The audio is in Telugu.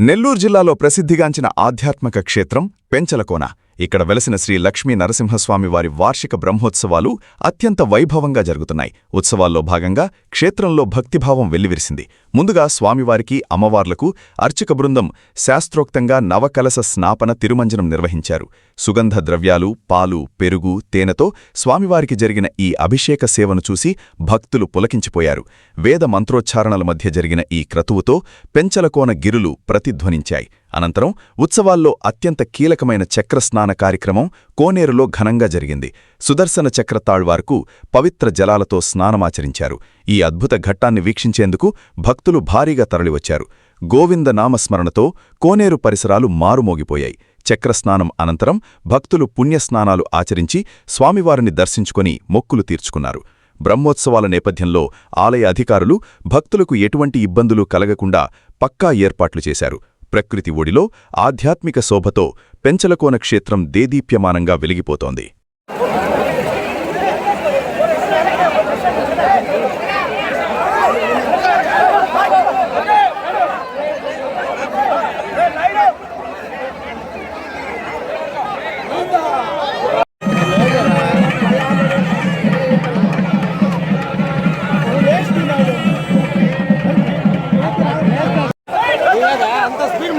నెల్లూరు జిల్లాలో ప్రసిద్ధిగాంచిన ఆధ్యాత్మిక క్షేత్రం పెంచలకోన. ఇక్కడ వెలసిన శ్రీ లక్ష్మీ నరసింహస్వామి వారి వార్షిక బ్రహ్మోత్సవాలు అత్యంత వైభవంగా జరుగుతున్నాయి. ఉత్సవాల్లో భాగంగా క్షేత్రంలో భక్తిభావం వెల్లివిరిసింది. ముందుగా స్వామివారికి, అమ్మవార్లకు అర్చక బృందం శాస్త్రోక్తంగా నవకలశ స్నాపన తిరుమంజనం నిర్వహించారు. సుగంధ ద్రవ్యాలు, పాలు, పెరుగు, తేనెతో స్వామివారికి జరిగిన ఈ అభిషేక సేవను చూసి భక్తులు పులకించిపోయారు. వేద మంత్రోచ్చారణల మధ్య జరిగిన ఈ క్రతువుతో పెంచలకోన గిరులు ప్రతిధ్వనించాయి. అనంతరం ఉత్సవాల్లో అత్యంత కీలకమైన చక్రస్నాన కార్యక్రమం కోనేరులో ఘనంగా జరిగింది. సుదర్శన చక్ర తాళ్వార్కు పవిత్ర జలాలతో స్నానమాచరించారు. ఈ అద్భుత ఘట్టాన్ని వీక్షించేందుకు భక్తులు భారీగా తరలివచ్చారు. గోవింద నామస్మరణతో కోనేరు పరిసరాలు మారుమోగిపోయాయి. చక్రస్నానం అనంతరం భక్తులు పుణ్యస్నానాలు ఆచరించి స్వామివారిని దర్శించుకొని మొక్కులు తీర్చుకున్నారు. బ్రహ్మోత్సవాల నేపథ్యంలో ఆలయ అధికారులు భక్తులకు ఎటువంటి ఇబ్బందులు కలగకుండా పక్కా ఏర్పాట్లు చేశారు. ప్రకృతి ఒడిలో ఆధ్యాత్మిక శోభతో పెంచలకోన క్షేత్రం దేదీప్యమానంగా వెలిగిపోతోంది. అంత స్పీడ్